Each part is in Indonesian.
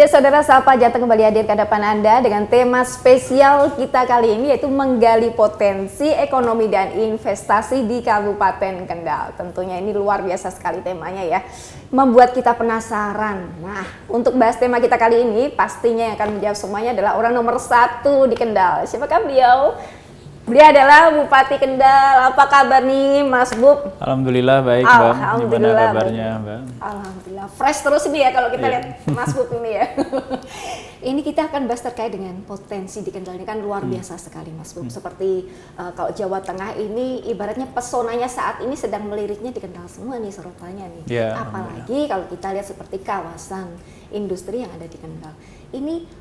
Ya saudara, Sapa Jateng kembali hadir ke depan Anda dengan tema spesial kita kali ini, yaitu menggali potensi ekonomi dan investasi di Kabupaten Kendal. Tentunya ini luar biasa sekali temanya ya, membuat kita penasaran. Nah, untuk bahas tema kita kali ini, pastinya yang akan menjawab semuanya adalah orang nomor 1 di Kendal. Siapakah beliau? Beliau adalah Bupati Kendal. Apa kabar nih Mas Bub? Alhamdulillah baik Mbak. Gimana kabarnya Mbak? Alhamdulillah fresh terus ini ya kalau kita lihat Mas Bub ini ya. Ini kita akan bahas terkait dengan potensi di Kendal ini kan luar biasa sekali Mas Bub. Seperti kalau Jawa Tengah ini ibaratnya pesonanya saat ini sedang meliriknya di Kendal semua nih sorotannya nih. Ya, apalagi kalau kita lihat seperti kawasan industri yang ada di Kendal. Ini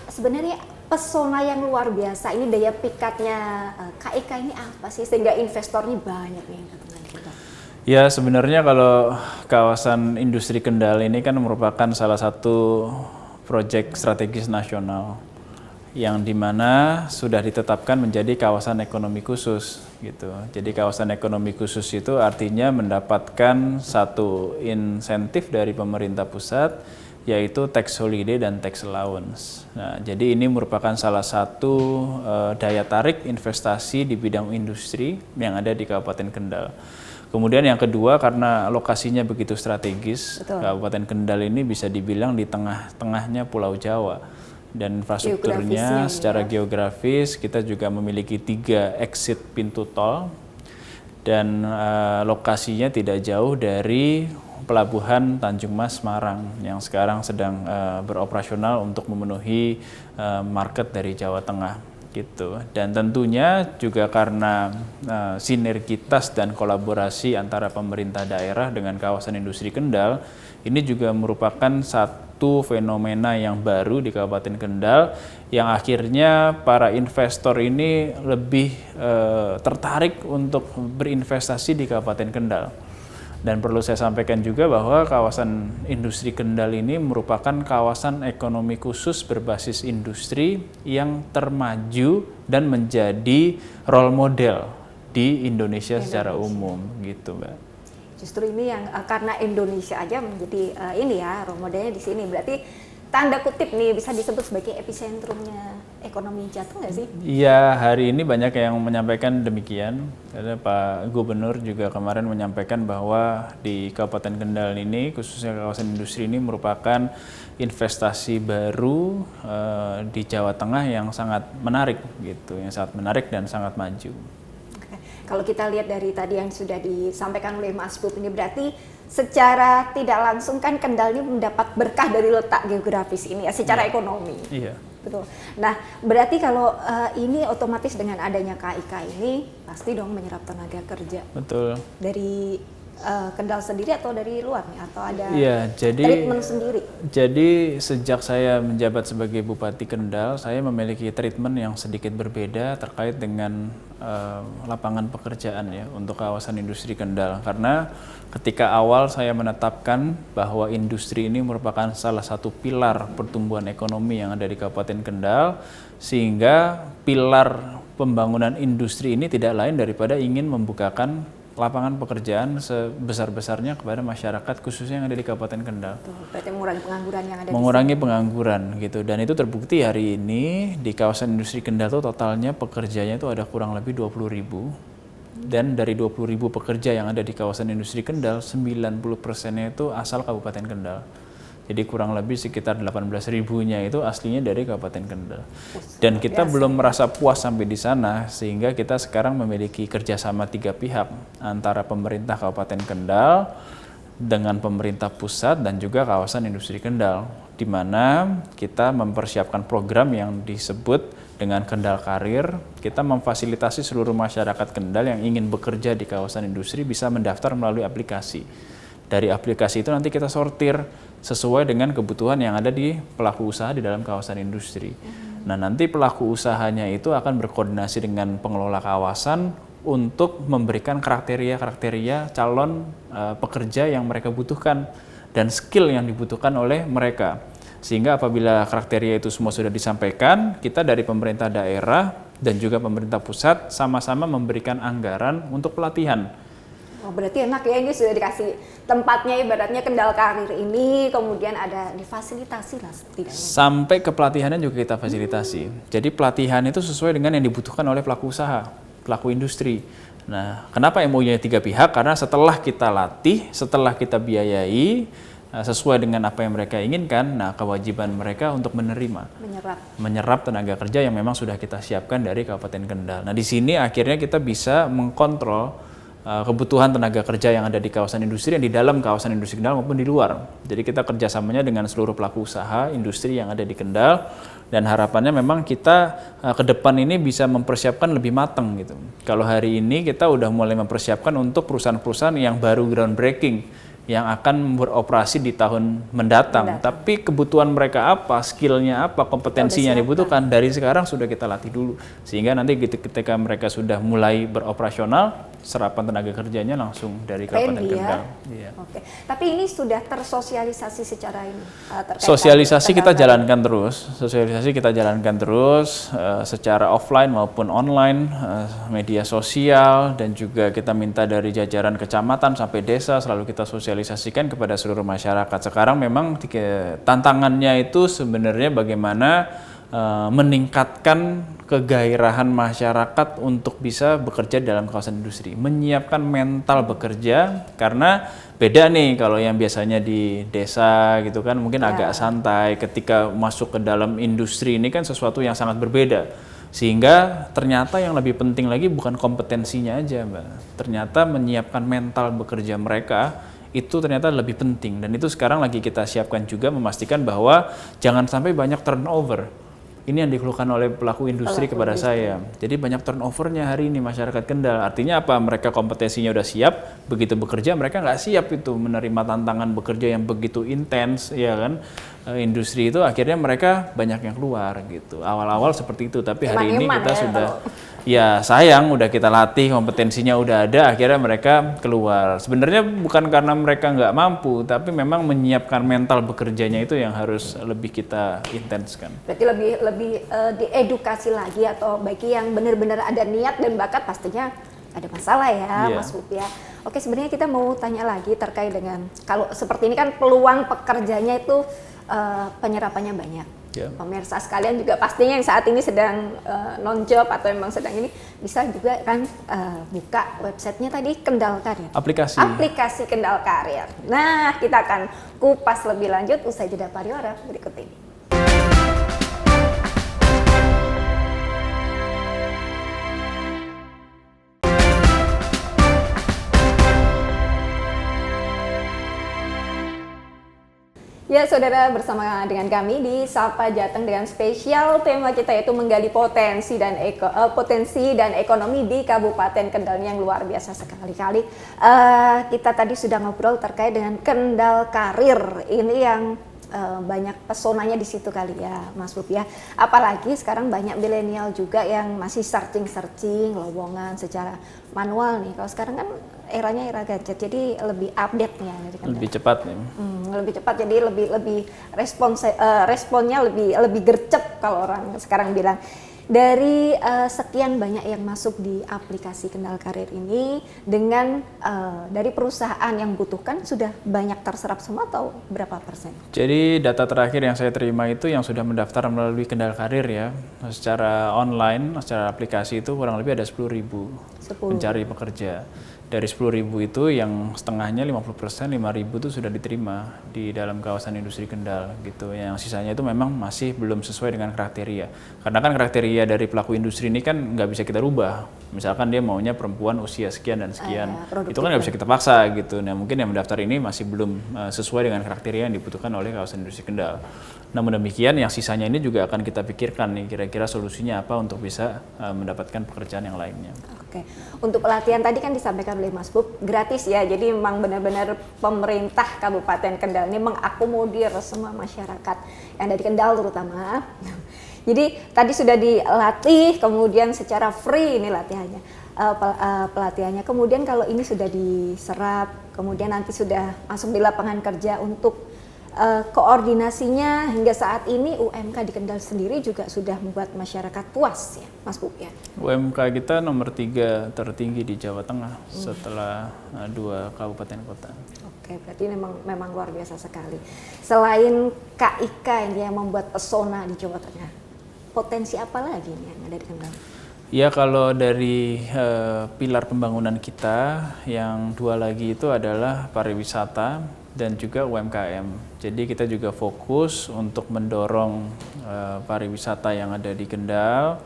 sebenarnya pesona yang luar biasa. Ini daya pikatnya KIK ini apa sih sehingga investor ini banyak nih yang datang ke Kendal? Ya sebenarnya kalau kawasan industri Kendal ini kan merupakan salah satu proyek strategis nasional yang dimana sudah ditetapkan menjadi kawasan ekonomi khusus gitu. Jadi kawasan ekonomi khusus itu artinya mendapatkan satu insentif dari pemerintah pusat, yaitu tax holiday dan tax allowance. Nah, jadi ini merupakan salah satu daya tarik investasi di bidang industri yang ada di Kabupaten Kendal. Kemudian yang kedua, karena lokasinya begitu strategis, betul, Kabupaten Kendal ini bisa dibilang di tengah-tengahnya Pulau Jawa. Dan infrastrukturnya secara geografis kita juga memiliki 3 exit pintu tol dan lokasinya tidak jauh dari Pelabuhan Tanjung Mas Semarang yang sekarang sedang beroperasional untuk memenuhi market dari Jawa Tengah gitu. Dan tentunya juga karena sinergitas dan kolaborasi antara pemerintah daerah dengan kawasan industri Kendal, ini juga merupakan satu fenomena yang baru di Kabupaten Kendal yang akhirnya para investor ini lebih tertarik untuk berinvestasi di Kabupaten Kendal. Dan perlu saya sampaikan juga bahwa kawasan industri Kendal ini merupakan kawasan ekonomi khusus berbasis industri yang termaju dan menjadi role model di Indonesia secara umum gitu, Mbak. Justru ini yang karena Indonesia aja menjadi ini ya role modelnya di sini, berarti tanda kutip nih bisa disebut sebagai episentrumnya ekonomi Jateng nggak sih? Iya, hari ini banyak yang menyampaikan demikian. Karena Pak Gubernur juga kemarin menyampaikan bahwa di Kabupaten Kendal ini, khususnya kawasan industri ini merupakan investasi baru di Jawa Tengah yang sangat menarik gitu, yang sangat menarik dan sangat maju. Kalau kita lihat dari tadi yang sudah disampaikan oleh Mas Bub ini, berarti secara tidak langsung kan Kendal ini mendapat berkah dari letak geografis ini ya, secara ekonomi. Iya. Betul. Nah, berarti kalau ini otomatis dengan adanya KIK ini pasti dong menyerap tenaga kerja. Betul. Dari Kendal sendiri atau dari luar nih, atau ada treatment sendiri? Jadi sejak saya menjabat sebagai Bupati Kendal, saya memiliki treatment yang sedikit berbeda terkait dengan lapangan pekerjaan ya untuk kawasan industri Kendal. Karena ketika awal saya menetapkan bahwa industri ini merupakan salah satu pilar pertumbuhan ekonomi yang ada di Kabupaten Kendal, sehingga pilar pembangunan industri ini tidak lain daripada ingin membukakan lapangan pekerjaan sebesar-besarnya kepada masyarakat khususnya yang ada di Kabupaten Kendal. Berarti mengurangi pengangguran yang ada mengurangi pengangguran gitu, dan itu terbukti hari ini di kawasan industri Kendal itu totalnya pekerjanya itu ada kurang lebih 20.000, dan dari 20.000 pekerja yang ada di kawasan industri Kendal 90%-nya itu asal Kabupaten Kendal. Jadi kurang lebih sekitar 18.000-nya itu aslinya dari Kabupaten Kendal. Dan kita belum merasa puas sampai di sana, sehingga kita sekarang memiliki kerjasama 3 pihak antara pemerintah Kabupaten Kendal dengan pemerintah pusat dan juga kawasan industri Kendal, di mana kita mempersiapkan program yang disebut dengan Kendal Karir. Kita memfasilitasi seluruh masyarakat Kendal yang ingin bekerja di kawasan industri bisa mendaftar melalui aplikasi. Dari aplikasi itu nanti kita sortir sesuai dengan kebutuhan yang ada di pelaku usaha di dalam kawasan industri. Nah, nanti pelaku usahanya itu akan berkoordinasi dengan pengelola kawasan untuk memberikan kriteria calon pekerja yang mereka butuhkan dan skill yang dibutuhkan oleh mereka. Sehingga apabila kriteria itu semua sudah disampaikan, kita dari pemerintah daerah dan juga pemerintah pusat sama-sama memberikan anggaran untuk pelatihan. Oh, berarti enak ya, ini sudah dikasih tempatnya, ibaratnya Kendal Karir ini, kemudian ada difasilitasi lah setidaknya. Sampai ke pelatihannya juga kita fasilitasi. Jadi pelatihan itu sesuai dengan yang dibutuhkan oleh pelaku usaha, pelaku industri. Nah, kenapa MOU-nya 3 pihak? Karena setelah kita latih, setelah kita biayai, sesuai dengan apa yang mereka inginkan, nah kewajiban mereka untuk menyerap tenaga kerja yang memang sudah kita siapkan dari Kabupaten Kendal. Nah, di sini akhirnya kita bisa mengkontrol kebutuhan tenaga kerja yang ada di kawasan industri, yang di dalam kawasan industri Kendal maupun di luar. Jadi kita kerjasamanya dengan seluruh pelaku usaha industri yang ada di Kendal, dan harapannya memang kita ke depan ini bisa mempersiapkan lebih matang gitu. Kalau hari ini kita udah mulai mempersiapkan untuk perusahaan-perusahaan yang baru groundbreaking, yang akan beroperasi di tahun mendatang. Tapi kebutuhan mereka apa, skillnya apa, kompetensinya yang dibutuhkan, dari sekarang sudah kita latih dulu. Sehingga nanti ketika mereka sudah mulai beroperasional, serapan tenaga kerjanya langsung dari Kabupaten Kendal. Iya. Oke. Tapi ini sudah tersosialisasi secara ini? Sosialisasi kita jalankan terus. Secara offline maupun online, media sosial, dan juga kita minta dari jajaran kecamatan sampai desa selalu kita sosialisasikan kepada seluruh masyarakat. Sekarang memang tantangannya itu sebenarnya bagaimana meningkatkan kegairahan masyarakat untuk bisa bekerja dalam kawasan industri, menyiapkan mental bekerja, karena beda nih kalau yang biasanya di desa gitu kan mungkin agak santai, ketika masuk ke dalam industri ini kan sesuatu yang sangat berbeda. Sehingga ternyata yang lebih penting lagi bukan kompetensinya aja, Mbak. Ternyata menyiapkan mental bekerja mereka itu ternyata lebih penting, dan itu sekarang lagi kita siapkan juga, memastikan bahwa jangan sampai banyak turnover. Ini yang dikeluhkan oleh pelaku industri kepada saya. Jadi banyak turnovernya hari ini masyarakat Kendal. Artinya apa? Mereka kompetensinya udah siap, begitu bekerja mereka nggak siap itu menerima tantangan bekerja yang begitu intens, ya kan? Industri itu akhirnya mereka banyak yang keluar gitu. Awal-awal seperti itu, tapi hari ini kita sudah ya sayang, udah kita latih, kompetensinya udah ada, akhirnya mereka keluar. Sebenarnya bukan karena mereka nggak mampu, tapi memang menyiapkan mental bekerjanya itu yang harus lebih kita intenskan. Berarti lebih diedukasi lagi, atau bagi yang benar-benar ada niat dan bakat pastinya ada masalah ya, Mas Bob ya. Oke, sebenarnya kita mau tanya lagi terkait dengan kalau seperti ini kan peluang pekerjanya itu penyerapannya banyak. Pemirsa sekalian juga pastinya yang saat ini sedang non-job atau memang sedang ini bisa juga kan buka websitenya tadi Kendal Karir. Aplikasi Kendal Karir. Nah, kita akan kupas lebih lanjut usai jeda pariwara berikut ini. Ya, saudara, bersama dengan kami di Sapa Jateng dengan spesial tema kita yaitu menggali potensi dan ekonomi di Kabupaten Kendal yang luar biasa sekali-kali. Kita tadi sudah ngobrol terkait dengan Kendal Karir ini yang banyak pesonanya di situ kali ya, Mas Bob ya. Apalagi sekarang banyak milenial juga yang masih searching lowongan secara manual nih. Kalau sekarang kan eranya era gadget, jadi lebih update nya. Lebih cepat nih. Lebih cepat, jadi lebih responnya lebih gercep kalau orang sekarang bilang. Dari sekian banyak yang masuk di aplikasi Kendal Karir ini, dengan dari perusahaan yang butuhkan sudah banyak terserap semua atau berapa persen? Jadi data terakhir yang saya terima itu yang sudah mendaftar melalui Kendal Karir ya, secara online, secara aplikasi itu kurang lebih ada 10.000 pencari pekerja. Dari 10.000 itu yang setengahnya 50%, 5.000 itu sudah diterima di dalam kawasan industri Kendal gitu. Yang sisanya itu memang masih belum sesuai dengan kriteria. Karena kan kriteria dari pelaku industri ini kan nggak bisa kita rubah. Misalkan dia maunya perempuan usia sekian dan sekian, itu kan nggak bisa kita paksa gitu. Nah, mungkin yang mendaftar ini masih belum sesuai dengan kriteria yang dibutuhkan oleh kawasan industri Kendal. Namun demikian, yang sisanya ini juga akan kita pikirkan nih, kira-kira solusinya apa untuk bisa mendapatkan pekerjaan yang lainnya. Oke, untuk pelatihan tadi kan disampaikan oleh Mas Bob gratis ya, jadi memang benar-benar pemerintah Kabupaten Kendal ini mengakomodir semua masyarakat yang ada di Kendal terutama. Jadi tadi sudah dilatih, kemudian secara free ini latihannya, pelatihannya. Kemudian kalau ini sudah diserap, kemudian nanti sudah masuk di lapangan kerja untuk koordinasinya hingga saat ini UMK di Kendal sendiri juga sudah membuat masyarakat puas ya, Mas Bu ya. UMK kita nomor 3 tertinggi di Jawa Tengah setelah 2 kabupaten kota. Oke, berarti memang luar biasa sekali. Selain KIK ini yang membuat pesona di Jawa Tengah, potensi apa lagi nih yang ada di Kendal? Ya, kalau dari pilar pembangunan kita, yang 2 lagi itu adalah pariwisata dan juga UMKM. Jadi kita juga fokus untuk mendorong pariwisata yang ada di Kendal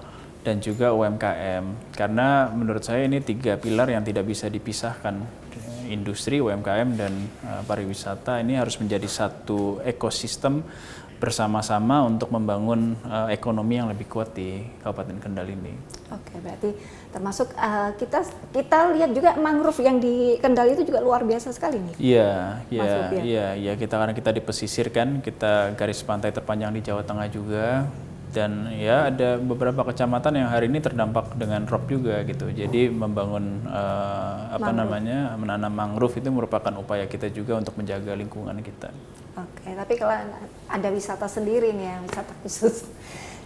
dan juga UMKM. Karena menurut saya ini 3 pilar yang tidak bisa dipisahkan. Industri, UMKM, dan pariwisata ini harus menjadi satu ekosistem bersama-sama untuk membangun ekonomi yang lebih kuat di Kabupaten Kendal ini. Oke, berarti termasuk kita lihat juga mangrove yang di Kendal itu juga luar biasa sekali nih. Iya, karena kita di pesisir kan, kita garis pantai terpanjang di Jawa Tengah juga. Dan ya ada beberapa kecamatan yang hari ini terdampak dengan rob juga gitu. Jadi membangun menanam mangrove itu merupakan upaya kita juga untuk menjaga lingkungan kita. Oke, tapi kalau ada wisata sendiri nih ya, wisata khusus.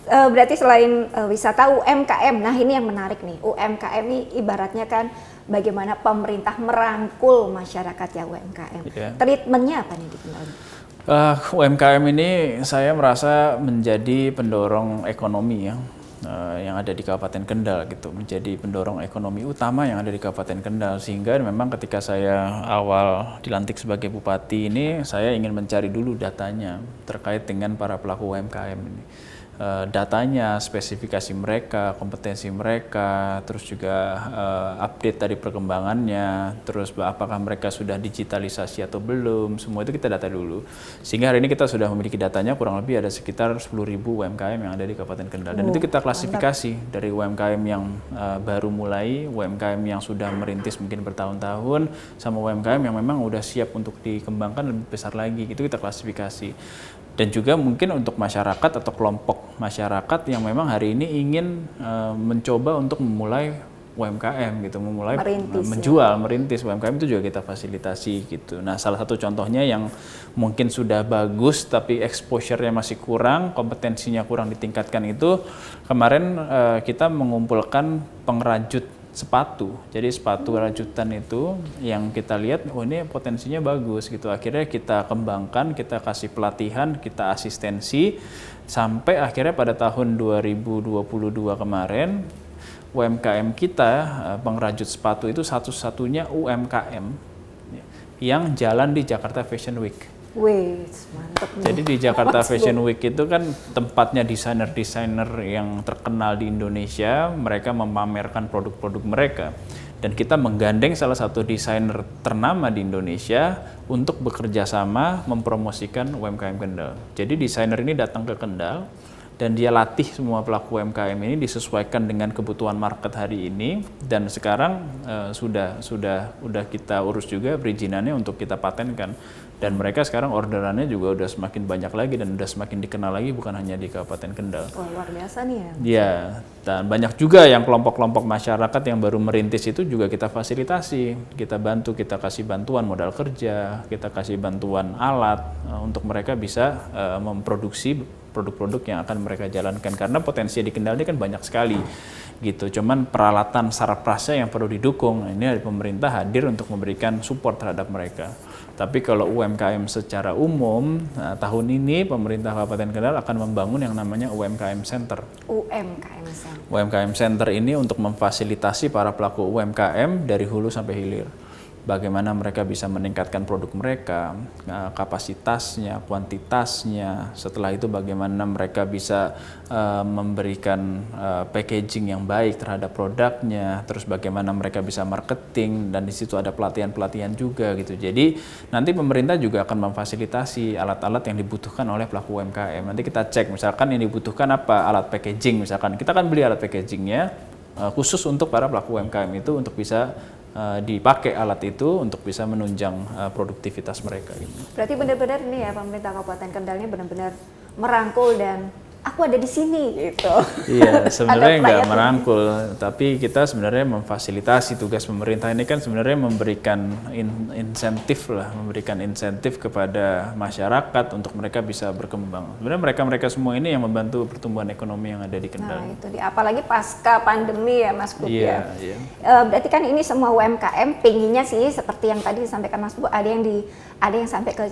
Berarti selain wisata UMKM, nah ini yang menarik nih. UMKM ini ibaratnya kan bagaimana pemerintah merangkul masyarakat ya UMKM. Yeah. Treatmentnya apa nih di Kendal? UMKM ini saya merasa menjadi pendorong ekonomi ya, yang ada di Kabupaten Kendal gitu, menjadi pendorong ekonomi utama yang ada di Kabupaten Kendal. Sehingga memang ketika saya awal dilantik sebagai bupati ini, saya ingin mencari dulu datanya terkait dengan para pelaku UMKM ini. Datanya, spesifikasi mereka, kompetensi mereka, terus juga update dari perkembangannya, terus apakah mereka sudah digitalisasi atau belum, semua itu kita data dulu. Sehingga hari ini kita sudah memiliki datanya, kurang lebih ada sekitar 10.000 UMKM yang ada di Kabupaten Kendal. Dan itu kita klasifikasi dari UMKM yang baru mulai, UMKM yang sudah merintis mungkin bertahun-tahun, sama UMKM yang memang udah siap untuk dikembangkan lebih besar lagi, itu kita klasifikasi. Dan juga mungkin untuk masyarakat atau kelompok masyarakat yang memang hari ini ingin mencoba untuk memulai UMKM gitu, memulai merintis UMKM itu juga kita fasilitasi gitu. Nah, salah satu contohnya yang mungkin sudah bagus tapi exposure-nya masih kurang, kompetensinya kurang ditingkatkan itu kemarin kita mengumpulkan pengrajut sepatu. Jadi sepatu rajutan itu yang kita lihat, oh ini potensinya bagus gitu. Akhirnya kita kembangkan, kita kasih pelatihan, kita asistensi, sampai akhirnya pada tahun 2022 kemarin, UMKM kita, pengrajut sepatu itu satu-satunya UMKM yang jalan di Jakarta Fashion Week. Wih, mantep nih. Jadi di Jakarta Fashion Week itu kan tempatnya desainer-desainer yang terkenal di Indonesia, mereka memamerkan produk-produk mereka. Dan kita menggandeng salah satu desainer ternama di Indonesia untuk bekerja sama mempromosikan UMKM Kendal. Jadi desainer ini datang ke Kendal dan dia latih semua pelaku UMKM ini disesuaikan dengan kebutuhan market hari ini, dan sekarang sudah kita urus juga perizinannya untuk kita patenkan. Dan mereka sekarang orderannya juga udah semakin banyak lagi dan udah semakin dikenal lagi, bukan hanya di Kabupaten Kendal. Wah, luar biasa nih ya. Iya, dan banyak juga yang kelompok-kelompok masyarakat yang baru merintis itu juga kita fasilitasi, kita bantu, kita kasih bantuan modal kerja, kita kasih bantuan alat untuk mereka bisa memproduksi produk-produk yang akan mereka jalankan, karena potensi di Kendal ini kan banyak sekali gitu. Cuman peralatan sarprasnya yang perlu didukung. Ini pemerintah hadir untuk memberikan support terhadap mereka. Tapi kalau UMKM secara umum, tahun ini pemerintah Kabupaten Kendal akan membangun yang namanya UMKM Center. UMKM Center ini untuk memfasilitasi para pelaku UMKM dari hulu sampai hilir. Bagaimana mereka bisa meningkatkan produk mereka, kapasitasnya, kuantitasnya. Setelah itu bagaimana mereka bisa memberikan packaging yang baik terhadap produknya, terus bagaimana mereka bisa marketing, dan di situ ada pelatihan-pelatihan juga gitu. Jadi nanti pemerintah juga akan memfasilitasi alat-alat yang dibutuhkan oleh pelaku UMKM. Nanti kita cek misalkan yang dibutuhkan apa, alat packaging misalkan. Kita akan beli alat packagingnya khusus untuk para pelaku UMKM itu untuk bisa dipakai alat itu untuk bisa menunjang produktivitas mereka. Gitu. Berarti benar-benar nih ya pemerintah Kabupaten Kendal ini benar-benar merangkul dan aku ada di sini gitu. Iya, sebenarnya nggak Ada merangkul, tapi kita sebenarnya memfasilitasi. Tugas pemerintah ini kan sebenarnya memberikan insentif lah, memberikan insentif kepada masyarakat untuk mereka bisa berkembang. Sebenarnya mereka semua ini yang membantu pertumbuhan ekonomi yang ada di Kendal. Nah itu dia, apalagi pasca pandemi ya Mas Bub Iya, ya. iya. Berarti kan ini semua UMKM pinginnya sih seperti yang tadi disampaikan Mas Bub, ada yang sampai ke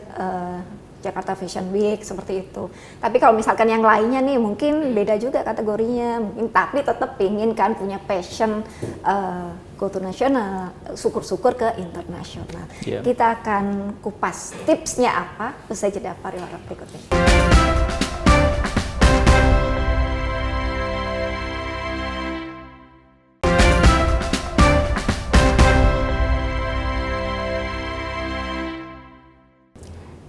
Jakarta Fashion Week seperti itu. Tapi kalau misalkan yang lainnya nih mungkin beda juga kategorinya, mungkin tapi tetap pingin kan punya passion go to nasional, syukur-syukur ke internasional. Yeah. Kita akan kupas tipsnya apa usai jeda pariwara berikut ini.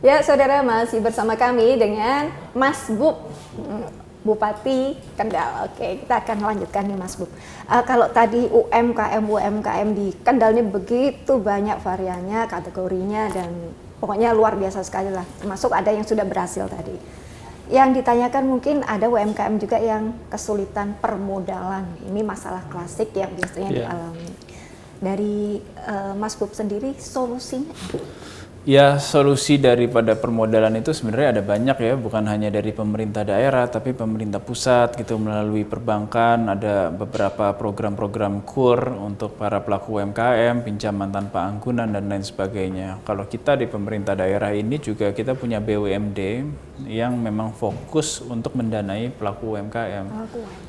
Ya, saudara, masih bersama kami dengan Mas Bub, Bupati Kendal. Oke, kita akan lanjutkan nih Mas Bub. Kalau tadi UMKM di Kendal ini begitu banyak variannya, kategorinya, dan pokoknya luar biasa sekali lah. Termasuk ada yang sudah berhasil tadi. Yang ditanyakan mungkin ada UMKM juga yang kesulitan permodalan. Ini masalah klasik yang biasanya dialami. Dari Mas Bub sendiri, solusinya? Ya, solusi daripada permodalan itu sebenarnya ada banyak ya, bukan hanya dari pemerintah daerah, tapi pemerintah pusat gitu melalui perbankan, ada beberapa program-program KUR untuk para pelaku UMKM, pinjaman tanpa anggunan dan lain sebagainya. Kalau kita di pemerintah daerah ini juga kita punya BUMD yang memang fokus untuk mendanai pelaku UMKM.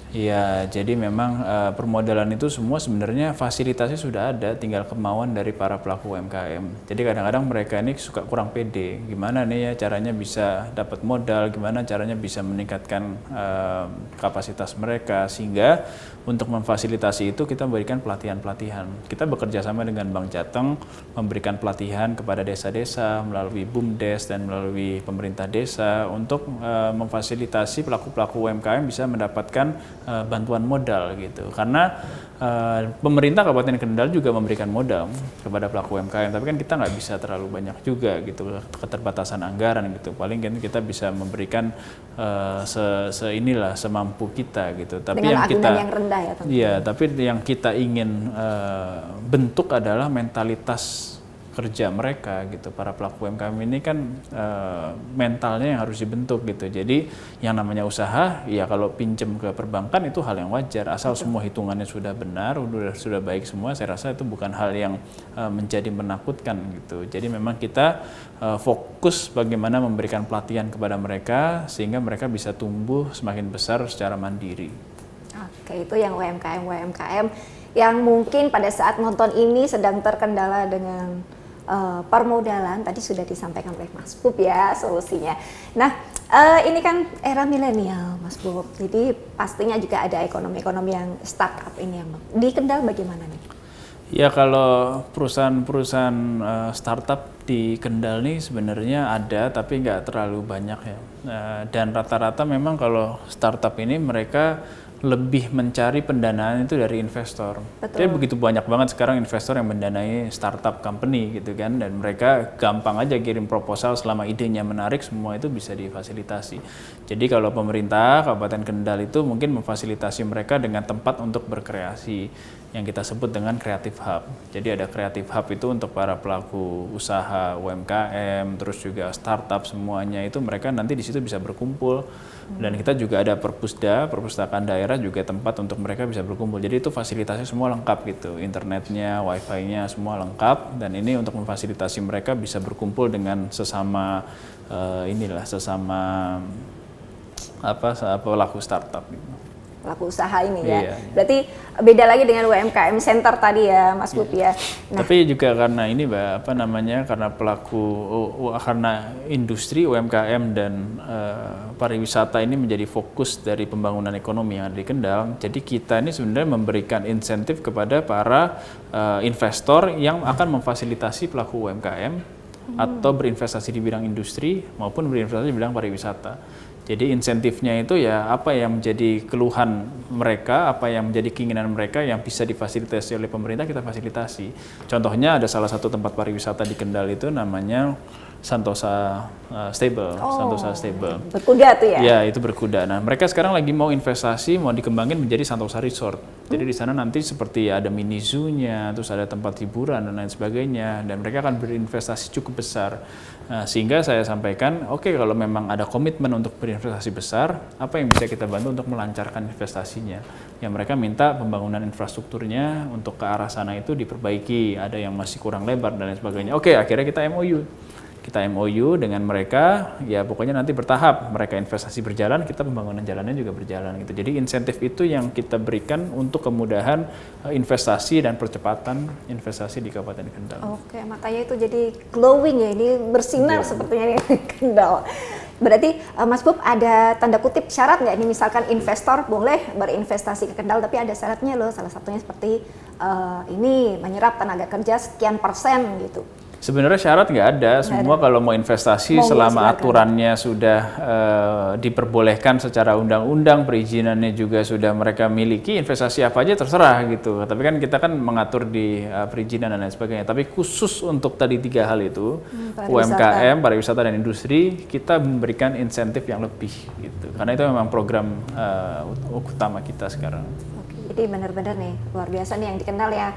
Iya, jadi memang permodalan itu semua sebenarnya fasilitasnya sudah ada, tinggal kemauan dari para pelaku UMKM. Jadi kadang-kadang mereka ini suka kurang pede, gimana nih ya caranya bisa dapat modal, gimana caranya bisa meningkatkan kapasitas mereka, sehingga untuk memfasilitasi itu kita berikan pelatihan-pelatihan. Kita bekerja sama dengan Bank Jateng, memberikan pelatihan kepada desa-desa melalui BUMDes dan melalui pemerintah desa untuk memfasilitasi pelaku-pelaku UMKM bisa mendapatkan bantuan modal gitu. Karena pemerintah Kabupaten Kendal juga memberikan modal kepada pelaku UMKM, tapi kan kita nggak bisa terlalu banyak juga gitu, keterbatasan anggaran gitu. Paling kan kita bisa memberikan semampu kita gitu. Tapi dengan yang kita yang rendah ya tentu. Iya, tapi yang kita ingin bentuk adalah mentalitas kerja mereka gitu. Para pelaku UMKM ini kan mentalnya yang harus dibentuk gitu. Jadi yang namanya usaha, ya kalau pinjam ke perbankan itu hal yang wajar, asal semua hitungannya sudah benar, sudah baik semua. Saya rasa itu bukan hal yang menjadi menakutkan gitu. Jadi memang kita fokus bagaimana memberikan pelatihan kepada mereka sehingga mereka bisa tumbuh semakin besar secara mandiri. Oke, itu yang UMKM yang mungkin pada saat nonton ini sedang terkendala dengan permodalan. Tadi sudah disampaikan oleh Mas Bub ya solusinya. Nah, ini kan era milenial Mas Bub, jadi pastinya juga ada ekonomi-ekonomi yang startup ini yang di Kendal bagaimana nih? Ya, kalau perusahaan-perusahaan startup di Kendal nih sebenarnya ada, tapi nggak terlalu banyak ya. Dan rata-rata memang kalau startup ini mereka lebih mencari pendanaan itu dari investor. Betul. Jadi begitu banyak banget sekarang investor yang mendanai startup company gitu kan, dan mereka gampang aja kirim proposal selama idenya menarik, semua itu bisa difasilitasi. Jadi kalau pemerintah Kabupaten Kendal itu mungkin memfasilitasi mereka dengan tempat untuk berkreasi yang kita sebut dengan Creative Hub. Jadi ada Creative Hub itu untuk para pelaku usaha UMKM, terus juga startup semuanya itu mereka nanti di situ bisa berkumpul. Dan kita juga ada Perpusda, perpustakaan daerah juga tempat untuk mereka bisa berkumpul. Jadi itu fasilitasnya semua lengkap gitu, internetnya, wifi-nya semua lengkap. Dan ini untuk memfasilitasi mereka bisa berkumpul dengan sesama pelaku startup gitu. Pelaku usaha ini ya. Iya. Berarti beda lagi dengan UMKM Center tadi ya Mas Bub ya. Nah, tapi juga karena ini karena industri UMKM dan pariwisata ini menjadi fokus dari pembangunan ekonomi yang ada di Kendal. Jadi kita ini sebenarnya memberikan insentif kepada para investor yang akan memfasilitasi pelaku UMKM atau berinvestasi di bidang industri maupun berinvestasi di bidang pariwisata. Jadi insentifnya itu ya apa yang menjadi keluhan mereka, apa yang menjadi keinginan mereka yang bisa difasilitasi oleh pemerintah kita fasilitasi. Contohnya ada salah satu tempat pariwisata di Kendal itu namanya Santosa Stable, Santosa Stable. Berkuda tuh ya? Ya, itu berkuda. Nah, mereka sekarang lagi mau investasi, mau dikembangin menjadi Santosa Resort. Jadi di sana nanti seperti ada mini zoo-nya, terus ada tempat hiburan dan lain sebagainya, dan mereka akan berinvestasi cukup besar. Nah, sehingga saya sampaikan, oke, kalau memang ada komitmen untuk berinvestasi besar, apa yang bisa kita bantu untuk melancarkan investasinya? Yang mereka minta pembangunan infrastrukturnya untuk ke arah sana itu diperbaiki, ada yang masih kurang lebar dan lain sebagainya. Oke, akhirnya kita MOU. Kita MOU dengan mereka, ya pokoknya nanti bertahap, mereka investasi berjalan, kita pembangunan jalannya juga berjalan gitu. Jadi insentif itu yang kita berikan untuk kemudahan investasi dan percepatan investasi di Kabupaten Kendal. Oke, makanya itu jadi glowing ya, ini bersinar sepertinya di Kendal. Berarti Mas Bob ada tanda kutip syarat nggak ini, misalkan investor boleh berinvestasi ke Kendal tapi ada syaratnya loh, salah satunya seperti ini menyerap tenaga kerja sekian persen gitu. Sebenarnya syarat nggak ada, semua kalau mau investasi selama aturannya sudah diperbolehkan secara undang-undang, perizinannya juga sudah mereka miliki, investasi apa aja terserah gitu. Tapi kan kita kan mengatur di perizinan dan lain sebagainya. Tapi khusus untuk tadi 3 hal itu, UMKM, pariwisata dan industri, kita memberikan insentif yang lebih gitu. Karena itu memang program utama kita sekarang. Oke, jadi benar-benar nih luar biasa nih yang dikenal ya.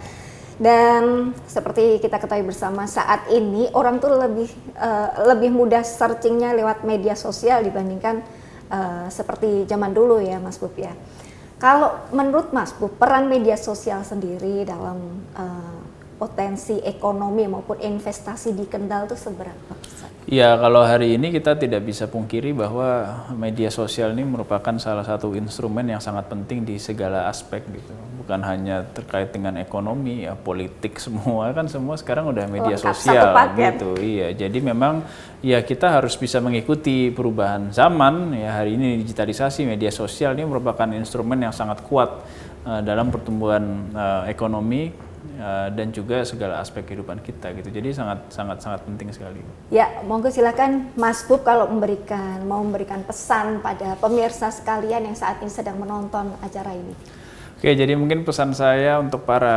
Dan seperti kita ketahui bersama saat ini orang tuh lebih mudah searchingnya lewat media sosial dibandingkan seperti zaman dulu ya Mas Bob ya. Kalau menurut Mas Bob peran media sosial sendiri dalam potensi ekonomi maupun investasi di Kendal itu seberapa besar? Ya, kalau hari ini kita tidak bisa pungkiri bahwa media sosial ini merupakan salah satu instrumen yang sangat penting di segala aspek gitu. Bukan hanya terkait dengan ekonomi, ya politik semua kan semua sekarang udah media sosial gitu. Iya, jadi memang ya kita harus bisa mengikuti perubahan zaman. Ya hari ini digitalisasi media sosial ini merupakan instrumen yang sangat kuat dalam pertumbuhan ekonomi dan juga segala aspek kehidupan kita gitu. Jadi sangat penting sekali. Ya, monggo silakan Mas Bob kalau mau memberikan pesan pada pemirsa sekalian yang saat ini sedang menonton acara ini. Oke, jadi mungkin pesan saya untuk para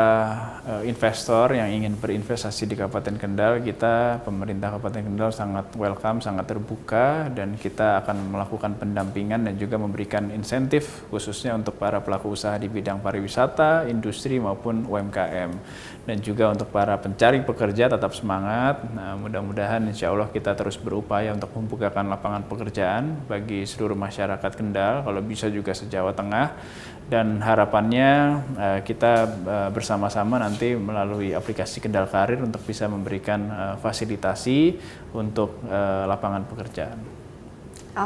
investor yang ingin berinvestasi di Kabupaten Kendal, kita pemerintah Kabupaten Kendal sangat welcome, sangat terbuka, dan kita akan melakukan pendampingan dan juga memberikan insentif khususnya untuk para pelaku usaha di bidang pariwisata, industri maupun UMKM. Dan juga untuk para pencari pekerja tetap semangat. Nah, mudah-mudahan insya Allah kita terus berupaya untuk membukakan lapangan pekerjaan bagi seluruh masyarakat Kendal, kalau bisa juga se-Jawa Tengah. Dan harapannya kita bersama-sama nanti melalui aplikasi Kendal Karir untuk bisa memberikan fasilitasi untuk lapangan pekerjaan.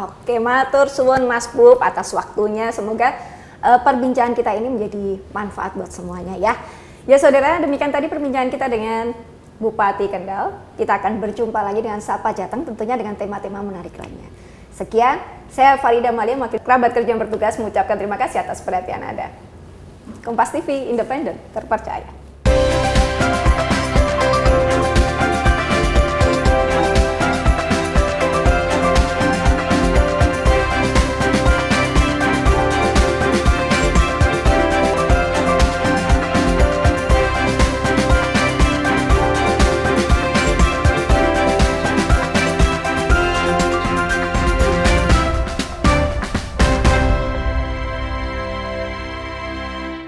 Oke, matur suwun Mas Bob atas waktunya. Semoga perbincangan kita ini menjadi manfaat buat semuanya ya. Ya saudara, demikian tadi perbincangan kita dengan Bupati Kendal. Kita akan berjumpa lagi dengan Sapa Jateng tentunya dengan tema-tema menarik lainnya. Sekian, saya Farida Malia, wakil kerabat kerja yang bertugas mengucapkan terima kasih atas perhatian Anda. Kompas TV, independen, terpercaya.